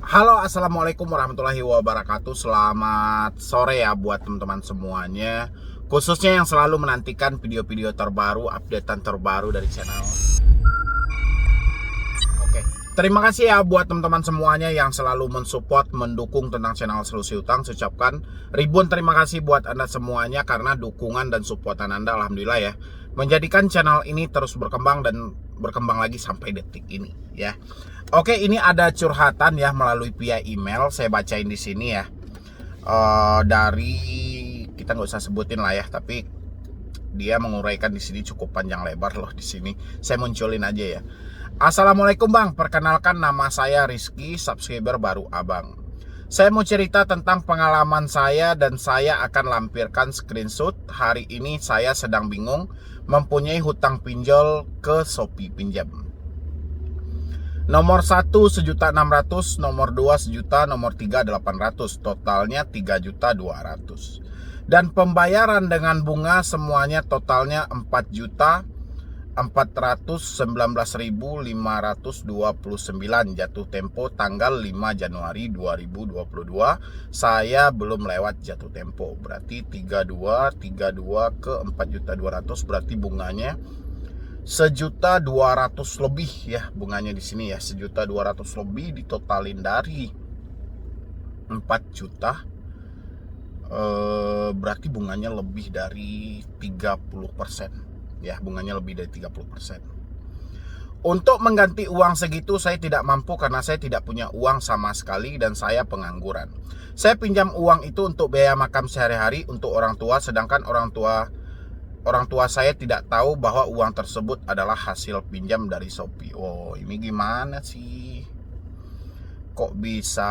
Halo, assalamualaikum warahmatullahi wabarakatuh. Selamat sore ya buat teman-teman semuanya, khususnya yang selalu menantikan video-video terbaru, updatean terbaru dari channel. Oke, terima kasih ya buat teman-teman semuanya yang selalu mensupport, mendukung tentang channel Solusi Utang. Saya ucapkan ribuan terima kasih buat Anda semuanya karena dukungan dan supportan Anda, alhamdulillah ya, menjadikan channel ini terus berkembang dan berkembang lagi sampai detik ini ya. Oke, ini ada curhatan ya melalui via email, saya bacain di sini ya. Dari kita nggak usah sebutin lah ya, tapi dia menguraikan di sini cukup panjang lebar loh di sini. Saya munculin aja ya. Assalamualaikum Bang, perkenalkan nama saya Rizky, subscriber baru Abang. Saya mau cerita tentang pengalaman saya dan saya akan lampirkan screenshot. Hari ini saya sedang bingung mempunyai hutang pinjol ke Shopee Pinjam. Nomor 1 1.600.000, nomor 2 1.000.000, nomor 3 800, totalnya 3.200.000. Dan pembayaran dengan bunga semuanya totalnya 4.419.529, jatuh tempo tanggal 5 Januari 2022. Saya belum lewat jatuh tempo, berarti 32 ke 4.200.000, berarti bunganya 1.200.000 lebih ya bunganya di sini ya, 1.200.000 lebih ditotalin dari 4 juta, berarti bunganya lebih dari 30% ya, bunganya lebih dari 30%. Untuk mengganti uang segitu saya tidak mampu karena saya tidak punya uang sama sekali dan saya pengangguran. Saya pinjam uang itu untuk biaya makan sehari-hari untuk orang tua, sedangkan orang tua saya tidak tahu bahwa uang tersebut adalah hasil pinjam dari Shopee. Oh, ini gimana sih? Kok bisa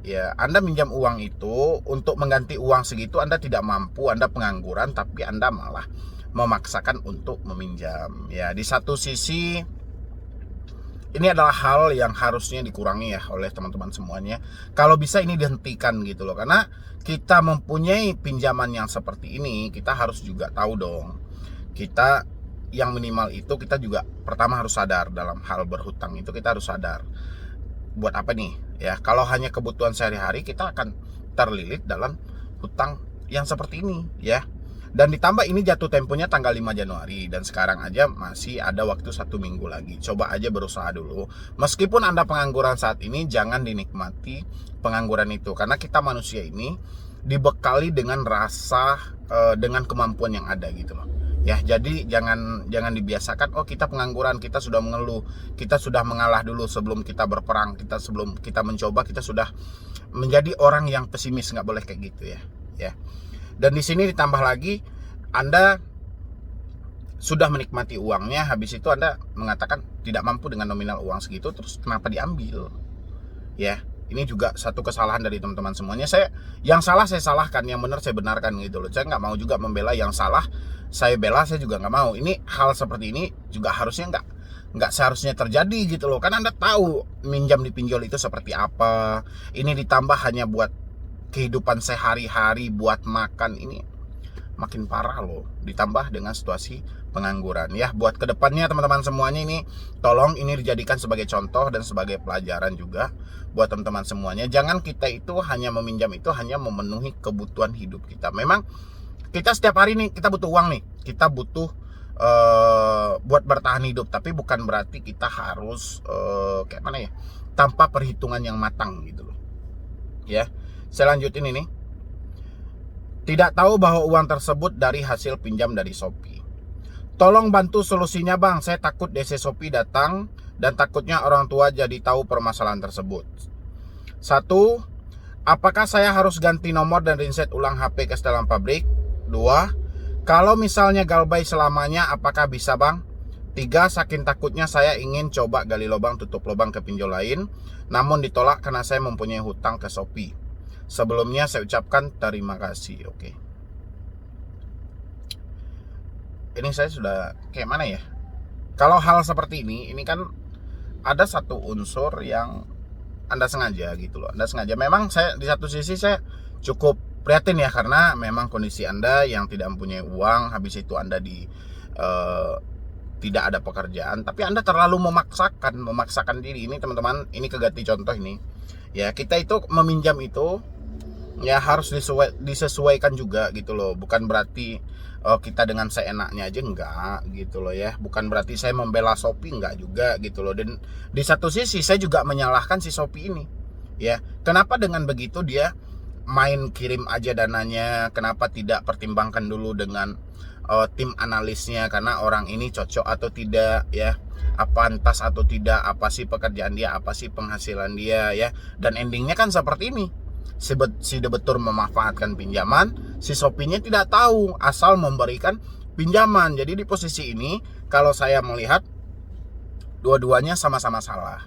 ya Anda minjam uang itu untuk mengganti uang segitu, Anda tidak mampu, Anda pengangguran, tapi Anda malah memaksakan untuk meminjam. Ya, di satu sisi ini adalah hal yang harusnya dikurangi ya oleh teman-teman semuanya. Kalau bisa ini dihentikan gitu loh. Karena kita mempunyai pinjaman yang seperti ini, kita harus juga tahu dong. Kita yang minimal itu kita juga pertama harus sadar dalam hal berhutang itu, kita harus sadar. Buat apa nih? Ya, kalau hanya kebutuhan sehari-hari kita akan terlilit dalam hutang yang seperti ini ya. Dan ditambah ini jatuh temponya tanggal 5 Januari. Dan sekarang aja masih ada waktu 1 minggu lagi. Coba aja berusaha dulu. Meskipun Anda pengangguran saat ini, jangan dinikmati pengangguran itu. Karena kita manusia ini dibekali dengan rasa, dengan kemampuan yang ada gitu loh. Ya, jadi jangan dibiasakan, oh kita pengangguran, kita sudah mengeluh, kita sudah mengalah dulu sebelum kita berperang, sebelum kita mencoba, kita sudah menjadi orang yang pesimis. Nggak boleh kayak gitu ya. Ya. Dan di sini ditambah lagi, Anda sudah menikmati uangnya, habis itu Anda mengatakan tidak mampu dengan nominal uang segitu, terus kenapa diambil? Ya, ini juga satu kesalahan dari teman-teman semuanya. Yang salah saya salahkan, yang benar saya benarkan gitu loh. Saya nggak mau juga membela yang salah, saya bela, saya juga nggak mau. Ini hal seperti ini juga harusnya nggak seharusnya terjadi gitu loh. Kan Anda tahu minjam di pinjol itu seperti apa. Ini ditambah hanya buat kehidupan sehari-hari, buat makan, ini makin parah loh, ditambah dengan situasi pengangguran ya. Buat kedepannya teman-teman semuanya, ini tolong ini dijadikan sebagai contoh dan sebagai pelajaran juga buat teman-teman semuanya. Jangan kita itu hanya meminjam itu hanya memenuhi kebutuhan hidup kita. Memang kita setiap hari nih kita butuh uang nih, kita butuh buat bertahan hidup, tapi bukan berarti kita harus kayak mana ya, tanpa perhitungan yang matang gitu loh ya. Saya lanjutin ini. Tidak tahu bahwa uang tersebut dari hasil pinjam dari Shopee. Tolong bantu solusinya Bang, saya takut DC Shopee datang dan takutnya orang tua jadi tahu permasalahan tersebut. 1. Apakah saya harus ganti nomor dan reset ulang HP ke setelan pabrik? 2. Kalau misalnya galbay selamanya, apakah bisa Bang? 3. Saking takutnya saya ingin coba gali lubang tutup lubang ke pinjol lain, namun ditolak karena saya mempunyai hutang ke Shopee. Sebelumnya saya ucapkan terima kasih. Oke. Ini saya sudah kayak mana ya? Kalau hal seperti ini kan ada satu unsur yang Anda sengaja gitu loh. Anda sengaja. Memang saya di satu sisi saya cukup prihatin ya, karena memang kondisi Anda yang tidak mempunyai uang, habis itu Anda tidak ada pekerjaan, tapi Anda terlalu memaksakan diri. Ini teman-teman, ini keganti contoh ini. Ya, kita itu meminjam itu ya harus disesuaikan juga gitu loh. Bukan berarti kita dengan seenaknya aja, enggak gitu loh ya. Bukan berarti saya membela Shopee, enggak juga gitu loh. Dan di satu sisi saya juga menyalahkan si Shopee ini. Ya, kenapa dengan begitu dia main kirim aja dananya, kenapa tidak pertimbangkan dulu dengan tim analisnya, karena orang ini cocok atau tidak ya, pantas atau tidak, apa sih pekerjaan dia, apa sih penghasilan dia ya. Dan endingnya kan seperti ini, si debetur memanfaatkan pinjaman, si Shopee-nya tidak tahu, asal memberikan pinjaman. Jadi di posisi ini kalau saya melihat dua-duanya sama-sama salah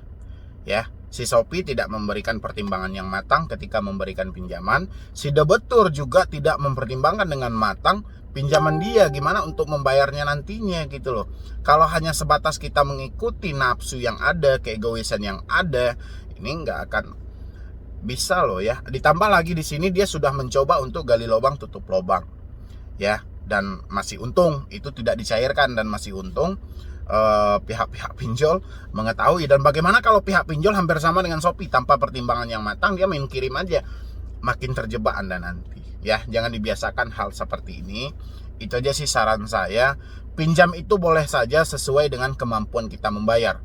ya. Si Shopee tidak memberikan pertimbangan yang matang ketika memberikan pinjaman, si debetur juga tidak mempertimbangkan dengan matang pinjaman dia gimana untuk membayarnya nantinya gitu loh. Kalau hanya sebatas kita mengikuti nafsu yang ada, keegoisan yang ada, ini nggak akan bisa loh ya. Ditambah lagi di sini dia sudah mencoba untuk gali lubang tutup lubang ya, dan masih untung itu tidak dicairkan, dan masih untung pihak-pihak pinjol mengetahui. Dan bagaimana kalau pihak pinjol hampir sama dengan Shopee, tanpa pertimbangan yang matang dia main kirim aja, makin terjebak Anda nanti ya. Jangan dibiasakan hal seperti ini. Itu aja sih saran saya. Pinjam itu boleh saja sesuai dengan kemampuan kita membayar,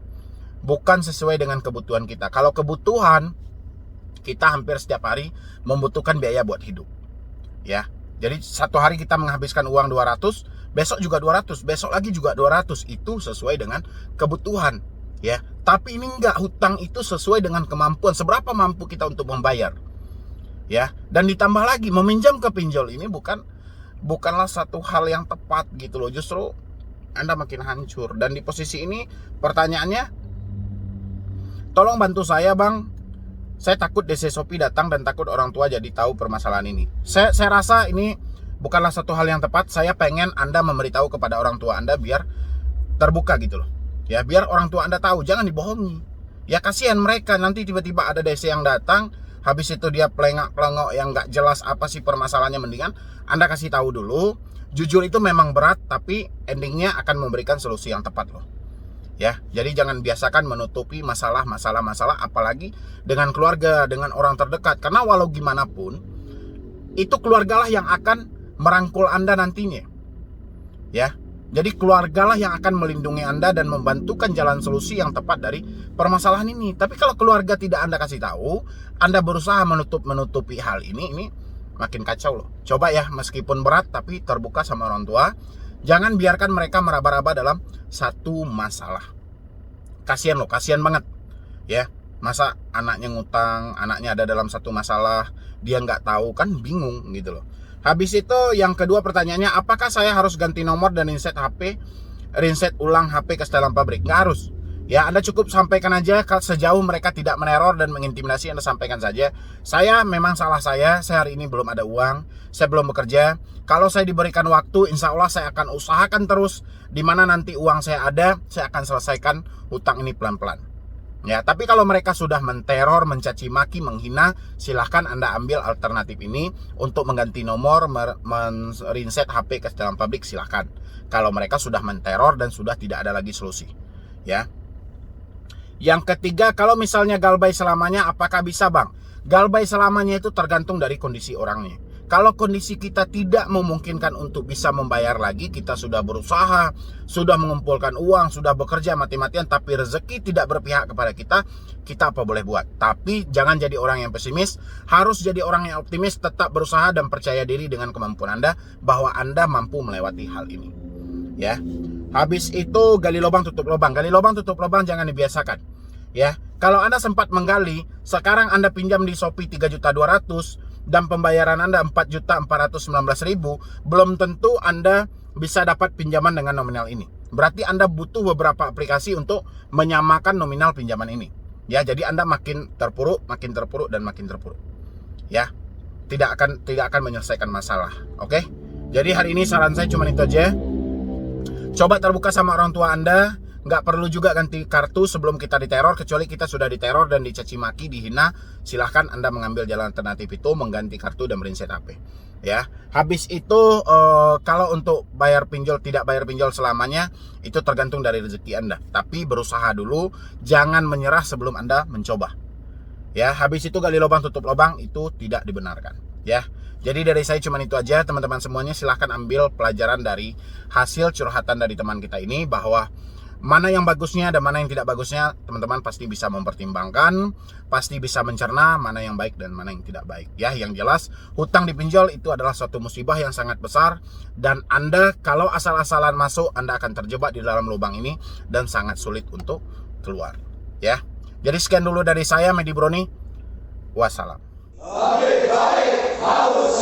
bukan sesuai dengan kebutuhan kita. Kalau kebutuhan, kita hampir setiap hari membutuhkan biaya buat hidup ya. Jadi satu hari kita menghabiskan uang 200, besok juga 200, besok lagi juga 200. Itu sesuai dengan kebutuhan ya. Tapi ini enggak, hutang itu sesuai dengan kemampuan, seberapa mampu kita untuk membayar ya. Dan ditambah lagi meminjam ke pinjol ini bukanlah satu hal yang tepat gitu loh. Justru Anda makin hancur. Dan di posisi ini pertanyaannya, tolong bantu saya Bang, saya takut DC Shopee datang dan takut orang tua jadi tahu permasalahan ini. Saya rasa ini bukanlah satu hal yang tepat. Saya pengen Anda memberitahu kepada orang tua Anda biar terbuka gitu loh ya, biar orang tua Anda tahu, jangan dibohongi ya. Kasihan mereka, nanti tiba-tiba ada DC yang datang, habis itu dia pelengak-pelengok yang nggak jelas apa sih permasalahannya. Mendingan Anda kasih tahu dulu, jujur itu memang berat, tapi endingnya akan memberikan solusi yang tepat loh ya. Jadi jangan biasakan menutupi masalah, apalagi dengan keluarga, dengan orang terdekat. Karena walau gimana pun, itu keluargalah yang akan merangkul Anda nantinya ya. Jadi keluargalah yang akan melindungi Anda dan membantukan jalan solusi yang tepat dari permasalahan ini. Tapi kalau keluarga tidak Anda kasih tahu, Anda berusaha menutupi hal ini makin kacau loh. Coba ya, meskipun berat tapi terbuka sama orang tua. Jangan biarkan mereka meraba-raba dalam satu masalah. Kasihan loh, kasihan banget ya. Masa anaknya ngutang, anaknya ada dalam satu masalah, dia nggak tahu, kan bingung gitu loh. Habis itu yang kedua pertanyaannya, apakah saya harus ganti nomor dan reset ulang HP ke setelan pabrik? Nggak harus ya. Anda cukup sampaikan aja, sejauh mereka tidak meneror dan mengintimidasi, Anda sampaikan saja, saya memang salah saya hari ini belum ada uang, saya belum bekerja. Kalau saya diberikan waktu, insya Allah saya akan usahakan terus. Dimana nanti uang saya ada, saya akan selesaikan hutang ini pelan-pelan ya. Tapi kalau mereka sudah menteror, mencaci maki, menghina, silahkan Anda ambil alternatif ini untuk mengganti nomor, reset HP ke dalam pabrik, silahkan. Kalau mereka sudah menteror dan sudah tidak ada lagi solusi ya. Yang ketiga, kalau misalnya galbay selamanya, apakah bisa Bang? Galbay selamanya itu tergantung dari kondisi orangnya. Kalau kondisi kita tidak memungkinkan untuk bisa membayar lagi, kita sudah berusaha, sudah mengumpulkan uang, sudah bekerja mati-matian, tapi rezeki tidak berpihak kepada kita apa boleh buat? Tapi jangan jadi orang yang pesimis, harus jadi orang yang optimis, tetap berusaha dan percaya diri dengan kemampuan Anda bahwa Anda mampu melewati hal ini ya. Habis itu gali lubang tutup lubang. Gali lubang tutup lubang jangan dibiasakan ya. Kalau Anda sempat menggali, sekarang Anda pinjam di Shopee 3.200.000 dan pembayaran Anda 4.419.000, belum tentu Anda bisa dapat pinjaman dengan nominal ini. Berarti Anda butuh beberapa aplikasi untuk menyamakan nominal pinjaman ini ya. Jadi Anda makin terpuruk dan makin terpuruk ya. Tidak akan menyelesaikan masalah. Oke. Jadi hari ini saran saya cuma itu aja. Coba terbuka sama orang tua Anda. Nggak perlu juga ganti kartu sebelum kita diteror, kecuali kita sudah diteror dan dicaci maki, dihina. Silahkan Anda mengambil jalan alternatif itu, mengganti kartu dan reset HP ya. Habis itu kalau untuk bayar pinjol, tidak bayar pinjol selamanya, itu tergantung dari rezeki Anda. Tapi berusaha dulu, jangan menyerah sebelum Anda mencoba Ya, habis itu gali lubang tutup lubang, itu tidak dibenarkan. Ya, jadi dari saya cuma itu aja, teman-teman semuanya. Silahkan ambil pelajaran dari hasil curhatan dari teman kita ini, bahwa mana yang bagusnya dan mana yang tidak bagusnya, teman-teman pasti bisa mempertimbangkan, pasti bisa mencerna mana yang baik dan mana yang tidak baik. Ya, yang jelas hutang dipinjol itu adalah suatu musibah yang sangat besar, dan Anda kalau asal-asalan masuk, Anda akan terjebak di dalam lubang ini dan sangat sulit untuk keluar. Ya, jadi sekian dulu dari saya, Medi Broni. Wassalam. Baik, harus